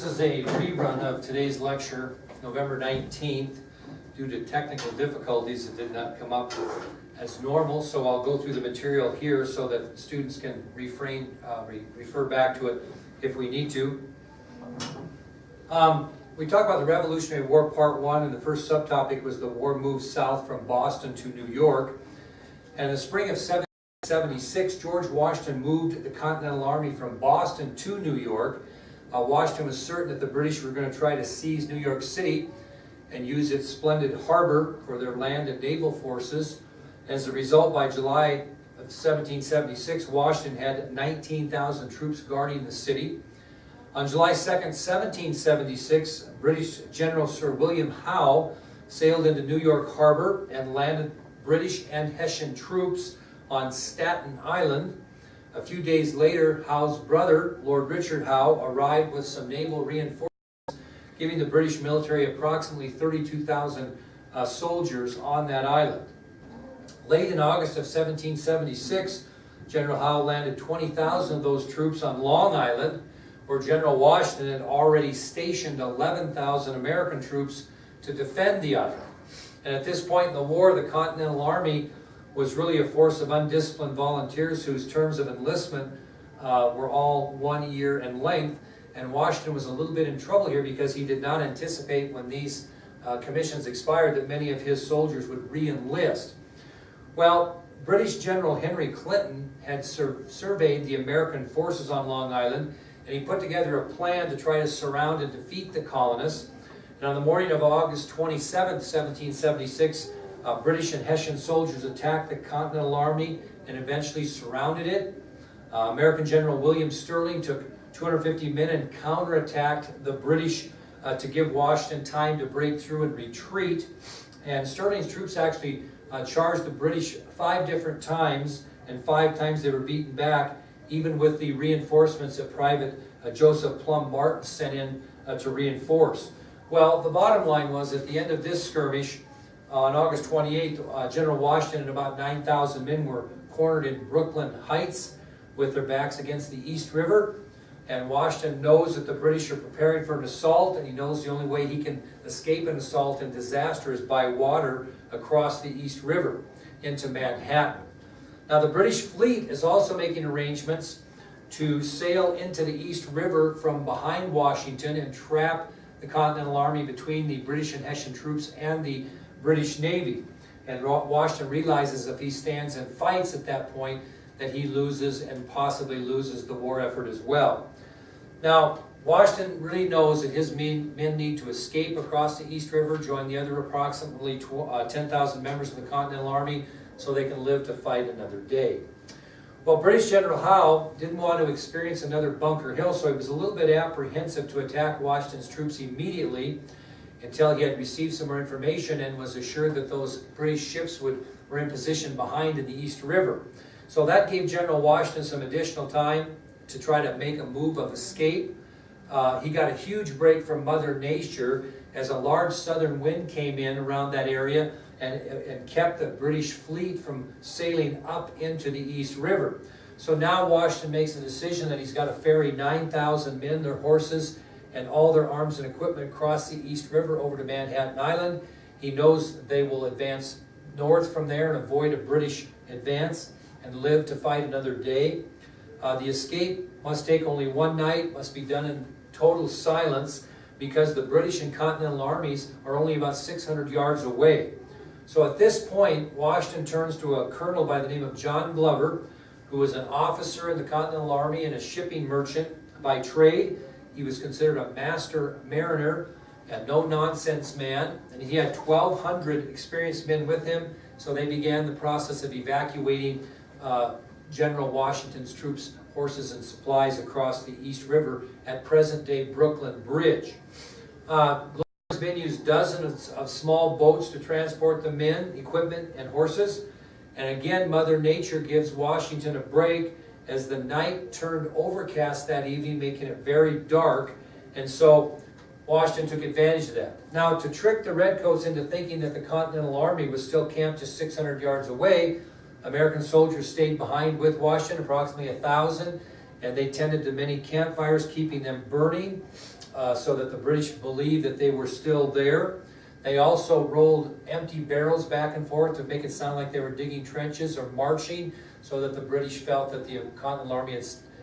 is a rerun of today's lecture, November 19th. Due to technical difficulties, it did not come up as normal, so I'll go through the material here so that students can refer back to it if we need to. We talked about the Revolutionary War Part 1, and the first subtopic was the war moved south from Boston to New York. And in the spring of 1776, George Washington moved the Continental Army from Boston to New York. Washington was certain that the British were going to try to seize New York City and use its splendid harbor for their land and naval forces. As a result, by July of 1776, Washington had 19,000 troops guarding the city. On July 2nd, 1776, British General Sir William Howe sailed into New York Harbor and landed British and Hessian troops on Staten Island. A few days later, Howe's brother, Lord Richard Howe, arrived with some naval reinforcements, giving the British military approximately 32,000 soldiers on that island. Late in August of 1776, General Howe landed 20,000 of those troops on Long Island, where General Washington had already stationed 11,000 American troops to defend the island. And at this point in the war, the Continental Army was really a force of undisciplined volunteers whose terms of enlistment were all 1 year in length. And Washington was a little bit in trouble here because he did not anticipate when these commissions expired that many of his soldiers would re-enlist. Well, British General Henry Clinton had surveyed the American forces on Long Island, and he put together a plan to try to surround and defeat the colonists. And on the morning of August 27, 1776, British and Hessian soldiers attacked the Continental Army and eventually surrounded it. American General William Sterling took 250 men and counterattacked the British to give Washington time to break through and retreat. And Sterling's troops actually charged the British 5 different times, and 5 times they were beaten back, even with the reinforcements that Private Joseph Plum Martin sent in to reinforce. Well, the bottom line was, at the end of this skirmish, on August 28th, General Washington and about 9,000 men were cornered in Brooklyn Heights with their backs against the East River. And Washington knows that the British are preparing for an assault, and he knows the only way he can escape an assault and disaster is by water across the East River into Manhattan. Now, the British fleet is also making arrangements to sail into the East River from behind Washington and trap the Continental Army between the British and Hessian troops and the British Navy. And Washington realizes if he stands and fights at that point that he loses and possibly loses the war effort as well. Now, Washington really knows that his men need to escape across the East River, join the other approximately 10,000 members of the Continental Army so they can live to fight another day. Well, British General Howe didn't want to experience another Bunker Hill, so he was a little bit apprehensive to attack Washington's troops immediately until he had received some more information and was assured that those British ships were in position behind in the East River. So that gave General Washington some additional time to try to make a move of escape. He got a huge break from Mother Nature as a large southern wind came in around that area and kept the British fleet from sailing up into the East River. So now Washington makes the decision that he's got to ferry 9,000 men, their horses, and all their arms and equipment across the East River over to Manhattan Island. He knows they will advance north from there and avoid a British advance and live to fight another day. The escape must take only 1 night, must be done in total silence because the British and Continental armies are only about 600 yards away. So at this point, Washington turns to a colonel by the name of John Glover, who was an officer in the Continental Army and a shipping merchant by trade. He was considered a master mariner, a no-nonsense man, and he had 1,200 experienced men with him, so they began the process of evacuating General Washington's troops, horses, and supplies across the East River at present-day Brooklyn Bridge. Glover's men used dozens of small boats to transport the men, equipment, and horses. And again, Mother Nature gives Washington a break as the night turned overcast that evening, making it very dark. And so Washington took advantage of that. Now, to trick the Redcoats into thinking that the Continental Army was still camped just 600 yards away, American soldiers stayed behind with Washington, approximately 1,000, and they tended to many campfires, keeping them burning. so that the British believed that they were still there. They also rolled empty barrels back and forth to make it sound like they were digging trenches or marching, so that the British felt that the Continental Army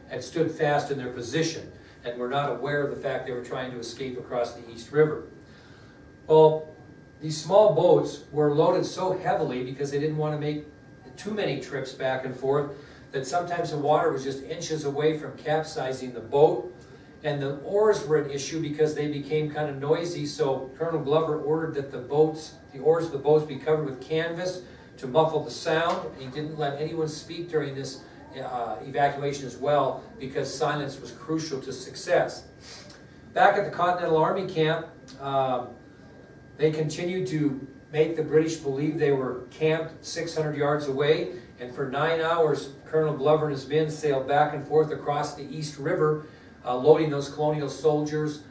had stood fast in their position and were not aware of the fact they were trying to escape across the East River. Well, these small boats were loaded so heavily because they didn't want to make too many trips back and forth that sometimes the water was just inches away from capsizing the boat. And the oars were an issue because they became kind of noisy, so Colonel Glover ordered that the oars of the boats be covered with canvas to muffle the sound. He didn't let anyone speak during this evacuation as well, because silence was crucial to success. Back at the Continental Army camp, they continued to make the British believe they were camped 600 yards away, and for 9 hours, Colonel Glover and his men sailed back and forth across the East River, loading those colonial soldiers,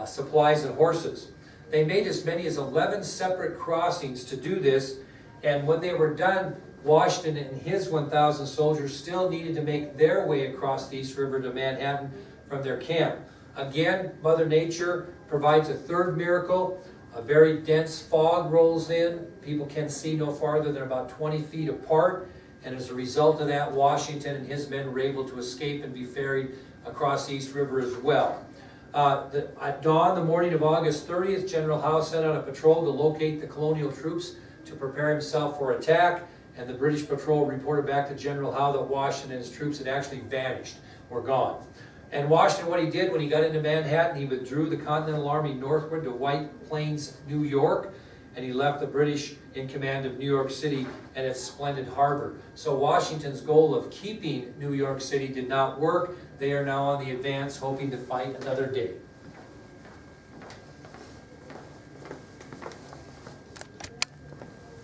supplies, and horses. They made as many as 11 separate crossings to do this, and when they were done, Washington and his 1,000 soldiers still needed to make their way across the East River to Manhattan from their camp. Again, Mother Nature provides a third miracle. A very dense fog rolls in. People can see no farther than about 20 feet apart, and as a result of that, Washington and his men were able to escape and be ferried across the East River as well. At dawn, the morning of August 30th, General Howe sent out a patrol to locate the colonial troops to prepare himself for attack, and the British patrol reported back to General Howe that Washington and his troops had actually vanished, were gone. And Washington, what he did when he got into Manhattan, he withdrew the Continental Army northward to White Plains, New York, and he left the British in command of New York City and its splendid harbor. So Washington's goal of keeping New York City did not work. They are now on the advance, hoping to fight another day.